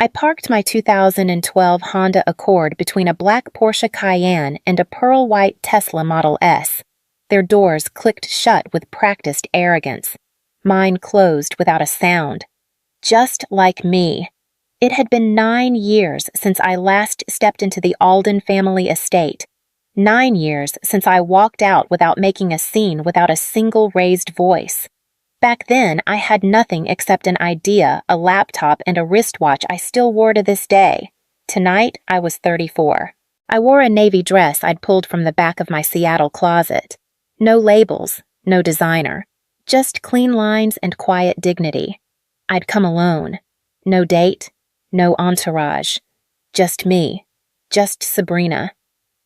I parked my 2012 Honda Accord between a black Porsche Cayenne and a pearl white Tesla Model S. Their doors clicked shut with practiced arrogance. Mine closed without a sound. Just like me. It had been 9 years since I last stepped into the Alden family estate. 9 years since I walked out without making a scene, without a single raised voice. Back then, I had nothing except an idea, a laptop, and a wristwatch I still wore to this day. Tonight, I was 34. I wore a navy dress I'd pulled from the back of my Seattle closet. No labels, no designer. Just clean lines and quiet dignity. I'd come alone. No date, no entourage. Just me. Just Sabrina.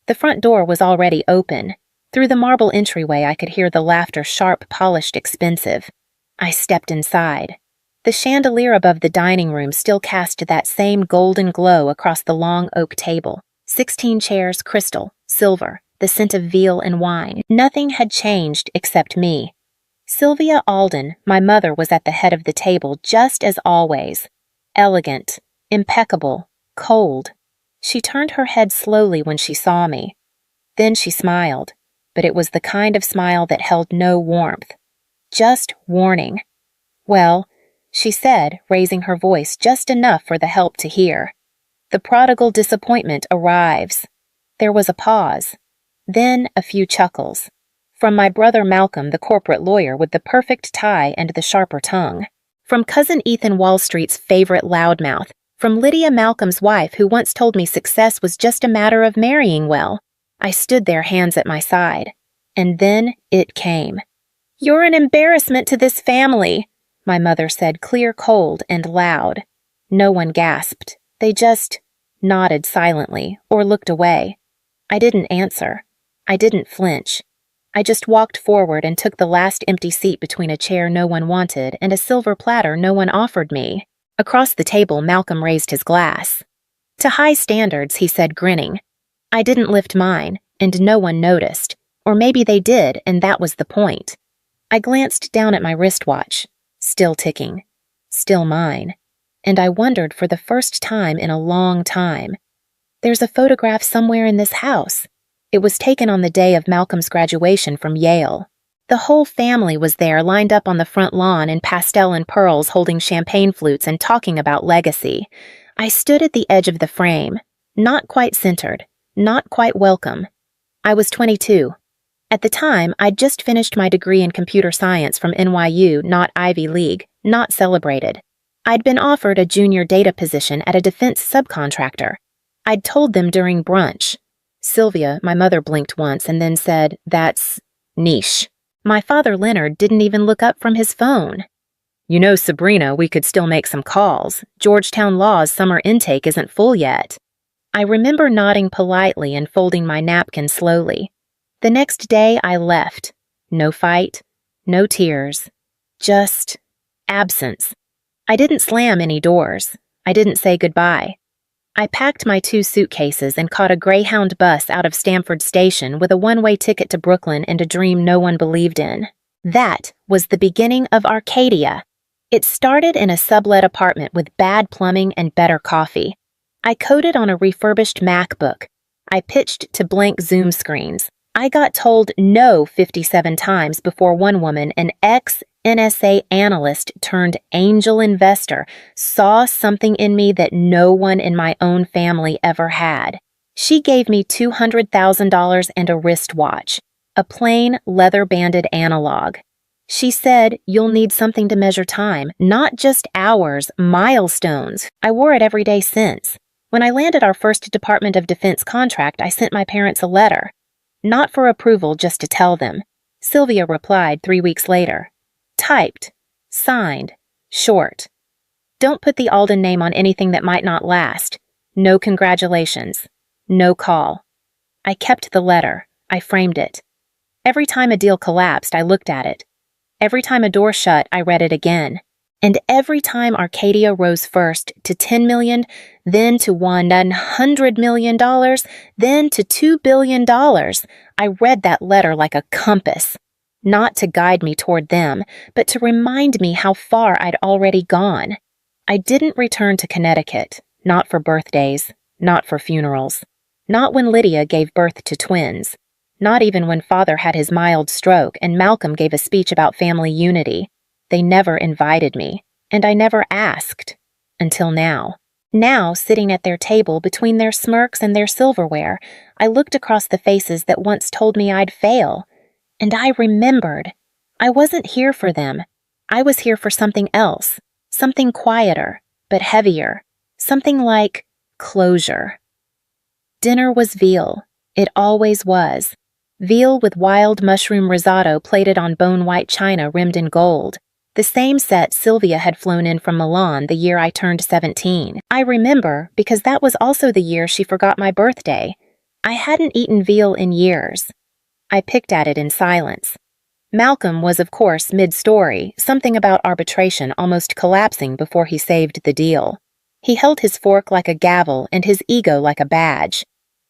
The front door was already open. Through the marble entryway, I could hear the laughter, sharp, polished, expensive. I stepped inside. The chandelier above the dining room still cast that same golden glow across the long oak table. 16 chairs, crystal, silver, the scent of veal and wine. Nothing had changed except me. Sylvia Alden, my mother, was at the head of the table just as always. Elegant, impeccable, cold. She turned her head slowly when she saw me. Then she smiled, but it was the kind of smile that held no warmth. Just warning. Well, she said, raising her voice just enough for the help to hear. The prodigal disappointment arrives. There was a pause. Then a few chuckles. From my brother Malcolm, the corporate lawyer with the perfect tie and the sharper tongue. From cousin Ethan, Wall Street's favorite loudmouth. From Lydia, Malcolm's wife, who once told me success was just a matter of marrying well. I stood there, hands at my side. And then it came. "You're an embarrassment to this family," my mother said, clear, cold, and loud. No one gasped. They just nodded silently or looked away. I didn't answer. I didn't flinch. I just walked forward and took the last empty seat between a chair no one wanted and a silver platter no one offered me. Across the table, Malcolm raised his glass. "To high standards," he said, grinning. I didn't lift mine, and no one noticed. Or maybe they did, and that was the point. I glanced down at my wristwatch. Still ticking. Still mine. And I wondered for the first time in a long time. There's a photograph somewhere in this house. It was taken on the day of Malcolm's graduation from Yale. The whole family was there, lined up on the front lawn in pastel and pearls, holding champagne flutes and talking about legacy. I stood at the edge of the frame, not quite centered, not quite welcome. I was 22. At the time, I'd just finished my degree in computer science from NYU, not Ivy League, not celebrated. I'd been offered a junior data position at a defense subcontractor. I'd told them during brunch. Sylvia, my mother, blinked once and then said, "That's niche." My father, Leonard, didn't even look up from his phone. "You know, Sabrina, we could still make some calls. Georgetown Law's summer intake isn't full yet." I remember nodding politely and folding my napkin slowly. The next day, I left. No fight, no tears, just absence. I didn't slam any doors. I didn't say goodbye. I packed my 2 suitcases and caught a Greyhound bus out of Stamford Station with a one-way ticket to Brooklyn and a dream no one believed in. That was the beginning of Arcadia. It started in a sublet apartment with bad plumbing and better coffee. I coded on a refurbished MacBook. I pitched to blank Zoom screens. I got told no 57 times before one woman, an ex-NSA analyst turned angel investor, saw something in me that no one in my own family ever had. She gave me $200,000 and a wristwatch, a plain leather-banded analog. She said, "You'll need something to measure time, not just hours, milestones." I wore it every day since. When I landed our first Department of Defense contract, I sent my parents a letter. Not for approval, just to tell them. Sylvia replied 3 weeks later. Typed. Signed. Short. "Don't put the Alden name on anything that might not last. No congratulations. No call." I kept the letter. I framed it. Every time a deal collapsed, I looked at it. Every time a door shut, I read it again. And every time Arcadia rose first to $10 million, then to $100 million, then to $2 billion, I read that letter like a compass. Not to guide me toward them, but to remind me how far I'd already gone. I didn't return to Connecticut, not for birthdays, not for funerals, not when Lydia gave birth to twins, not even when Father had his mild stroke and Malcolm gave a speech about family unity. They never invited me, and I never asked. Until now. Now, sitting at their table between their smirks and their silverware, I looked across the faces that once told me I'd fail. And I remembered. I wasn't here for them. I was here for something else. Something quieter, but heavier. Something like closure. Dinner was veal. It always was. Veal with wild mushroom risotto plated on bone-white china rimmed in gold. The same set Sylvia had flown in from Milan the year I turned 17. I remember because that was also the year she forgot my birthday. I hadn't eaten veal in years. I picked at it in silence. Malcolm was, of course, mid-story, something about arbitration almost collapsing before he saved the deal. He held his fork like a gavel and his ego like a badge.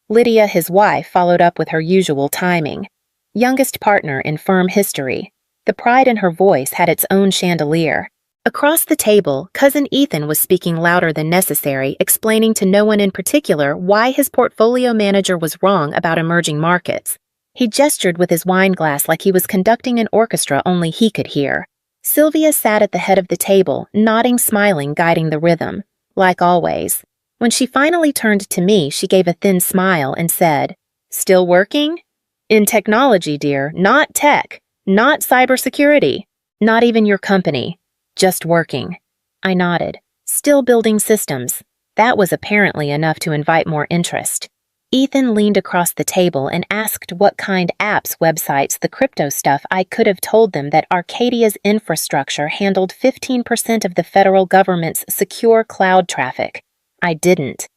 Lydia, his wife, followed up with her usual timing. Youngest partner in firm history. The pride in her voice had its own chandelier. Across the table, Cousin Ethan was speaking louder than necessary, explaining to no one in particular why his portfolio manager was wrong about emerging markets. He gestured with his wine glass like he was conducting an orchestra only he could hear. Sylvia sat at the head of the table, nodding, smiling, guiding the rhythm. Like always. When she finally turned to me, she gave a thin smile and said, "Still working? In technology, dear, not tech. Not cybersecurity. Not even your company. Just working." I nodded. Still building systems. That was apparently enough to invite more interest. Ethan leaned across the table and asked what kind apps, websites, the crypto stuff. I could have told them that Arcadia's infrastructure handled 15% of the federal government's secure cloud traffic. I didn't.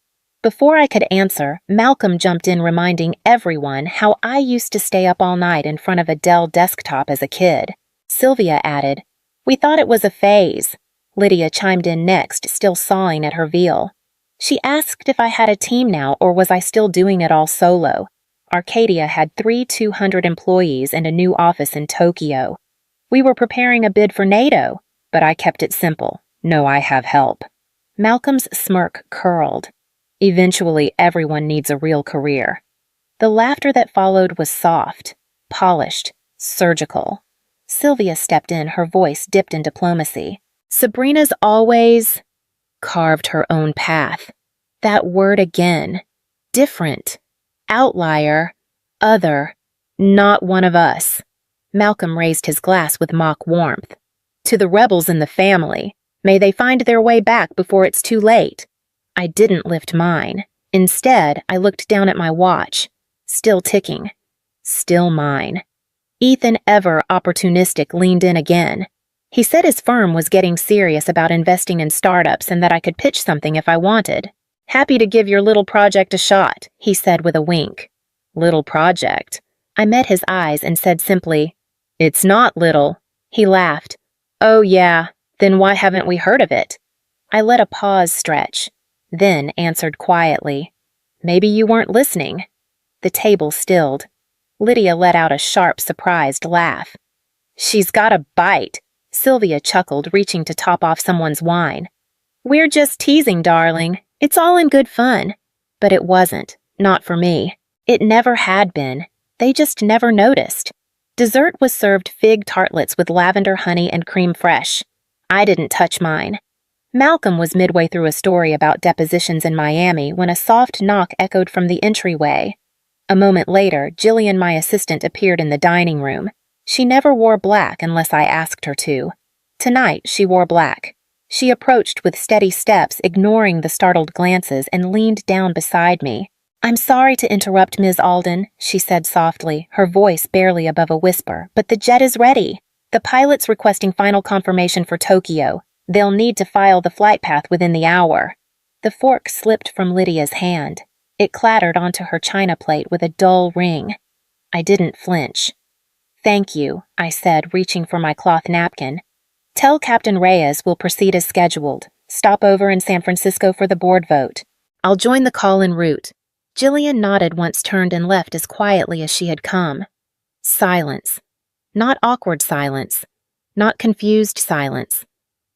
Before I could answer, Malcolm jumped in reminding everyone how I used to stay up all night in front of a Dell desktop as a kid. Sylvia added, "We thought it was a phase." Lydia chimed in next, still sawing at her veal. She asked if I had a team now or was I still doing it all solo. Arcadia had 200 employees and a new office in Tokyo. We were preparing a bid for NATO, but I kept it simple. No, I have help. Malcolm's smirk curled. Eventually, everyone needs a real career. The laughter that followed was soft, polished, surgical. Sylvia stepped in, her voice dipped in diplomacy. Sabrina's always carved her own path. That word again. Different. Outlier. Other. Not one of us. Malcolm raised his glass with mock warmth. To the rebels in the family. May they find their way back before it's too late. I didn't lift mine. Instead, I looked down at my watch. Still ticking. Still mine. Ethan, ever opportunistic, leaned in again. He said his firm was getting serious about investing in startups and that I could pitch something if I wanted. "Happy to give your little project a shot," he said with a wink. Little project. I met his eyes and said simply, "It's not little." He laughed. "Oh yeah, then why haven't we heard of it?" I let a pause stretch. Then answered quietly, "Maybe you weren't listening." The table stilled. Lydia let out a sharp, surprised laugh. "She's got a bite," Sylvia chuckled, reaching to top off someone's wine. "We're just teasing, darling. It's all in good fun." But it wasn't. Not for me. It never had been. They just never noticed. Dessert was served fig tartlets with lavender honey and creme fraiche. I didn't touch mine. Malcolm was midway through a story about depositions in Miami when a soft knock echoed from the entryway. A moment later, Jillian, my assistant, appeared in the dining room. She never wore black unless I asked her to. Tonight, she wore black. She approached with steady steps, ignoring the startled glances, and leaned down beside me. "I'm sorry to interrupt, Ms. Alden," she said softly, her voice barely above a whisper, "but the jet is ready. The pilot's requesting final confirmation for Tokyo. They'll need to file the flight path within the hour." The fork slipped from Lydia's hand. It clattered onto her china plate with a dull ring. I didn't flinch. "Thank you," I said, reaching for my cloth napkin. "Tell Captain Reyes we'll proceed as scheduled. Stop over in San Francisco for the board vote. I'll join the call en route." Jillian nodded once turned and left as quietly as she had come. Silence. Not awkward silence. Not confused silence.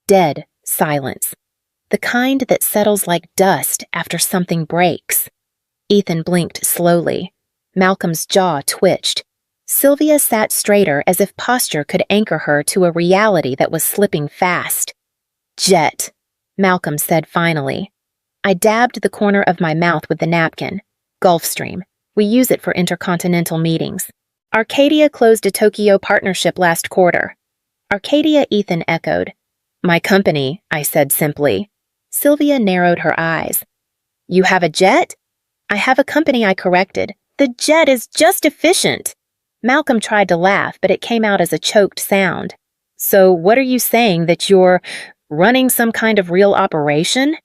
Dead silence. the kind that settles like dust after something breaks. Ethan blinked slowly. Malcolm's jaw twitched. Sylvia sat straighter as if posture could anchor her to a reality that was slipping fast. "Jet," Malcolm said finally. I dabbed the corner of my mouth with the napkin. "Gulfstream. We use it for intercontinental meetings. Arcadia closed a Tokyo partnership last quarter." "Arcadia," Ethan echoed. "My company," I said simply. Sylvia narrowed her eyes. "You have a jet?" "I have a company," I corrected. "The jet is just efficient." Malcolm tried to laugh, but it came out as a choked sound. "So what are you saying, that you're running some kind of real operation?"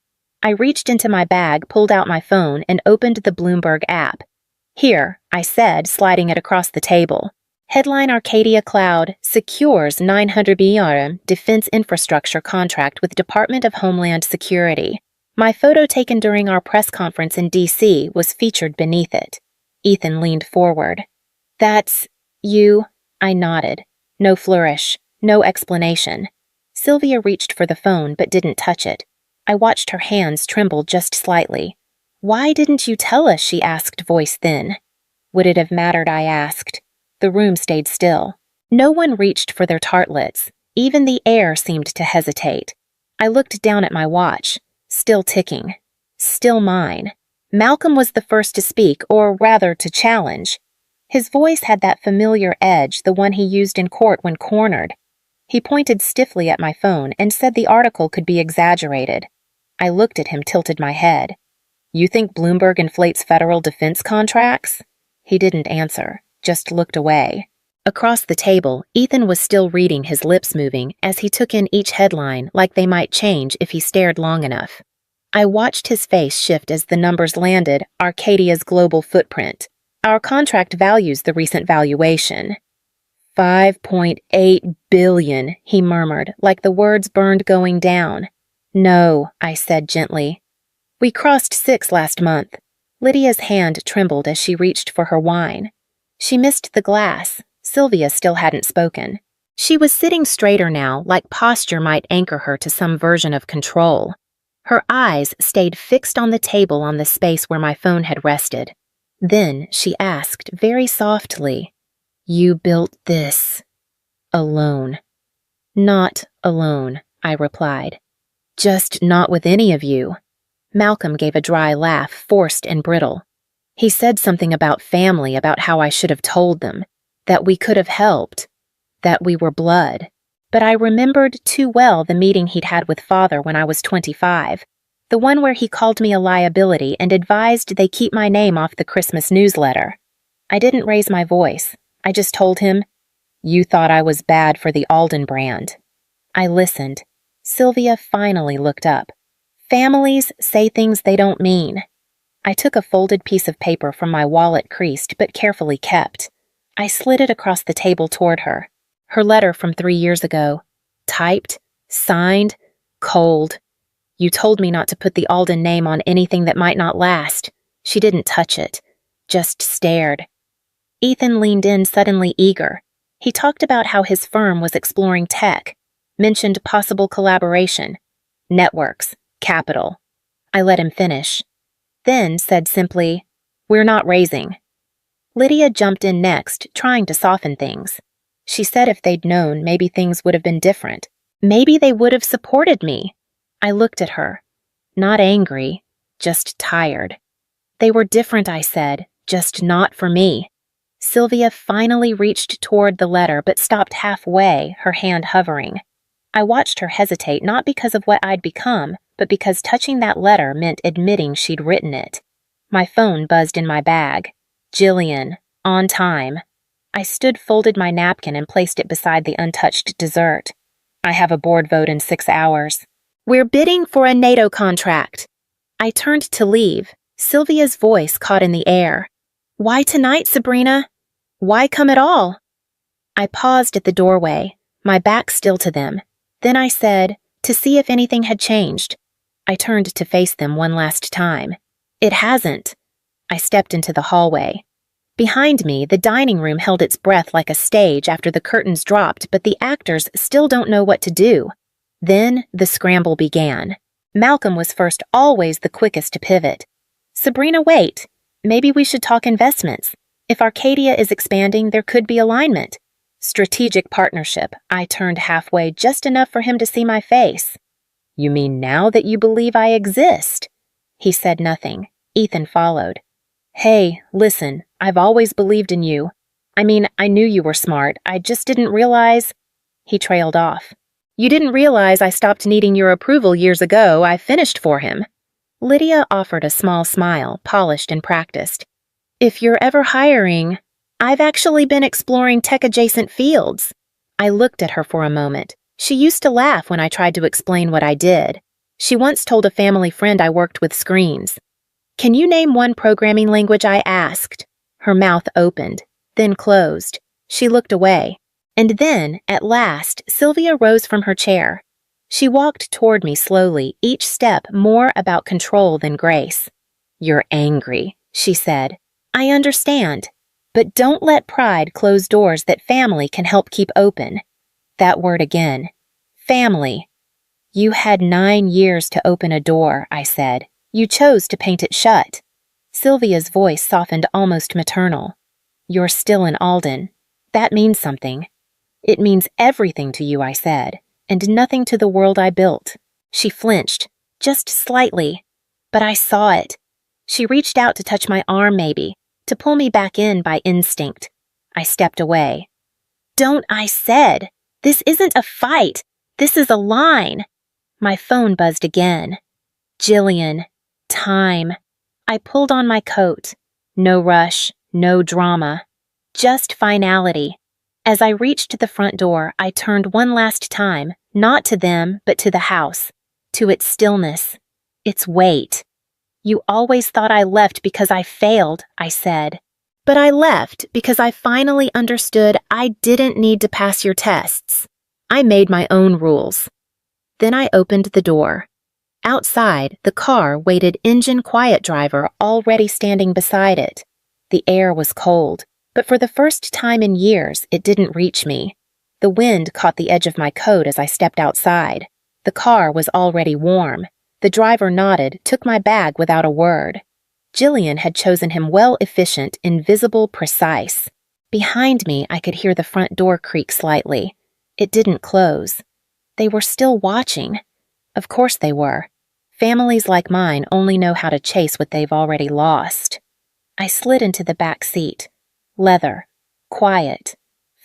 I reached into my bag, pulled out my phone, and opened the Bloomberg app. "Here," I said, sliding it across the table. Headline: Arcadia Cloud secures $900 billion defense infrastructure contract with Department of Homeland Security. My photo taken during our press conference in D.C. was featured beneath it. Ethan leaned forward. "That's you?" I nodded. No flourish, no explanation. Sylvia reached for the phone but didn't touch it. I watched her hands tremble just slightly. "Why didn't you tell us?" she asked, voice thin. Would it have mattered, I asked. The room stayed still. No one reached for their tartlets. Even the air seemed to hesitate. I looked down at my watch. Still ticking. Still mine. Malcolm was the first to speak, or rather to challenge. His voice had that familiar edge, the one he used in court when cornered. He pointed stiffly at my phone and said the article could be exaggerated. I looked at him, tilted my head. "You think Bloomberg inflates federal defense contracts?" He didn't answer, just looked away. Across the table, Ethan was still reading, his lips moving, as he took in each headline like they might change if he stared long enough. I watched his face shift as the numbers landed. Arcadia's global footprint. Our contract values the recent valuation. $5.8 billion, he murmured, like the words burned going down. "No," I said gently. "We crossed 6 last month." Lydia's hand trembled as she reached for her wine. She missed the glass. Sylvia still hadn't spoken. She was sitting straighter now, like posture might anchor her to some version of control. Her eyes stayed fixed on the table, on the space where my phone had rested. Then she asked very softly, "You built this alone?" "Not alone," I replied. "Just not with any of you." Malcolm gave a dry laugh, forced and brittle. He said something about family, about how I should have told them, that we could have helped, that we were blood. But I remembered too well the meeting he'd had with Father when I was 25, the one where he called me a liability and advised they keep my name off the Christmas newsletter. I didn't raise my voice. I just told him, "You thought I was bad for the Alden brand." I listened. Sylvia finally looked up. "Families say things they don't mean." I took a folded piece of paper from my wallet, creased but carefully kept. I slid it across the table toward her. Her letter from 3 years ago. Typed, signed, cold. "You told me not to put the Alden name on anything that might not last." She didn't touch it, just stared. Ethan leaned in, suddenly eager. He talked about how his firm was exploring tech, mentioned possible collaboration, networks, capital. I let him finish. Then said simply, "We're not raising." Lydia jumped in next, trying to soften things. She said if they'd known, maybe things would have been different. Maybe they would have supported me. I looked at her. Not angry, just tired. "They were different," I said, "just not for me." Sylvia finally reached toward the letter but stopped halfway, her hand hovering. I watched her hesitate, not because of what I'd become, but because touching that letter meant admitting she'd written it. My phone buzzed in my bag. Jillian, on time. I stood, folded my napkin, and placed it beside the untouched dessert. "I have a board vote in 6 hours. We're bidding for a NATO contract." I turned to leave. Sylvia's voice caught in the air. "Why tonight, Sabrina? Why come at all?" I paused at the doorway, my back still to them. Then I said, to see if anything had changed. I turned to face them one last time. "It hasn't." I stepped into the hallway. Behind me, the dining room held its breath like a stage after the curtains dropped, but the actors still don't know what to do. Then the scramble began. Malcolm was first, always the quickest to pivot. Sabrina, wait. Maybe we should talk investments. If Arcadia is expanding, there could be alignment. Strategic partnership. I turned halfway, just enough for him to see my face. You mean now that you believe I exist? He said nothing. Ethan followed. Hey, listen, I've always believed in you. I mean, I knew you were smart. I just didn't realize... He trailed off. You didn't realize I stopped needing your approval years ago. I finished for him. Lydia offered a small smile, polished and practiced. If you're ever hiring, I've actually been exploring tech-adjacent fields. I looked at her for a moment. She used to laugh when I tried to explain what I did. She once told a family friend I worked with screens. Can you name one programming language? I asked. Her mouth opened, then closed. She looked away. And then, at last, Sylvia rose from her chair. She walked toward me slowly, each step more about control than grace. You're angry, she said. I understand. But don't let pride close doors that family can help keep open. That word again. Family. You had 9 years to open a door, I said. You chose to paint it shut. Sylvia's voice softened almost maternal. You're still in Alden. That means something. It means everything to you, I said, and nothing to the world I built. She flinched, just slightly, but I saw it. She reached out to touch my arm maybe, to pull me back in by instinct. I stepped away. Don't, I said. This isn't a fight. This is a line. My phone buzzed again. Jillian. Time. I pulled on my coat. No rush, no drama. Just finality. As I reached the front door, I turned one last time, not to them, but to the house, to its stillness, its weight. You always thought I left because I failed, I said. But I left because I finally understood I didn't need to pass your tests. I made my own rules. Then I opened the door. Outside, the car waited engine quiet driver already standing beside it. The air was cold, but for the first time in years, it didn't reach me. The wind caught the edge of my coat as I stepped outside. The car was already warm. The driver nodded, took my bag without a word. Jillian had chosen him well, efficient, invisible, precise. Behind me, I could hear the front door creak slightly. It didn't close. They were still watching. Of course they were. Families like mine only know how to chase what they've already lost. I slid into the back seat. Leather. Quiet.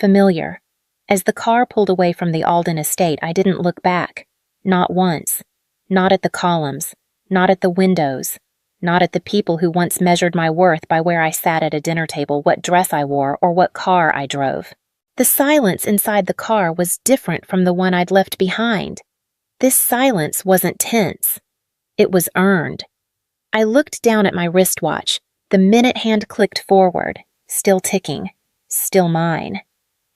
Familiar. As the car pulled away from the Alden estate, I didn't look back. Not once. Not at the columns. Not at the windows. Not at the people who once measured my worth by where I sat at a dinner table, what dress I wore, or what car I drove. The silence inside the car was different from the one I'd left behind. This silence wasn't tense. It was earned. I looked down at my wristwatch. The minute hand clicked forward, still ticking, still mine.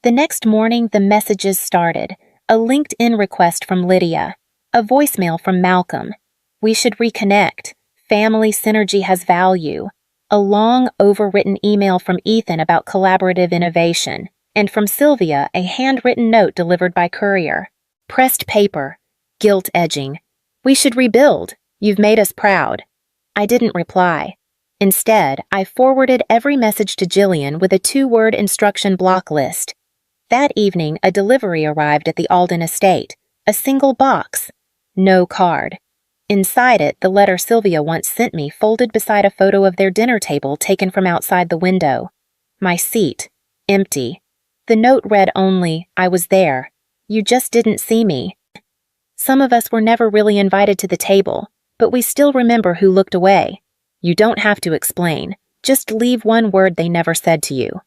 The next morning, the messages started. A LinkedIn request from Lydia. A voicemail from Malcolm. We should reconnect. Family synergy has value. A long, overwritten email from Ethan about collaborative innovation. And from Sylvia, a handwritten note delivered by courier. Pressed paper. Guilt edging. We should rebuild. You've made us proud. I didn't reply. Instead, I forwarded every message to Jillian with a 2-word instruction block list. That evening, a delivery arrived at the Alden estate. A single box. No card. Inside it, the letter Sylvia once sent me folded beside a photo of their dinner table taken from outside the window. My seat. Empty. The note read only, I was there. You just didn't see me. Some of us were never really invited to the table, but we still remember who looked away. You don't have to explain. Just leave one word they never said to you.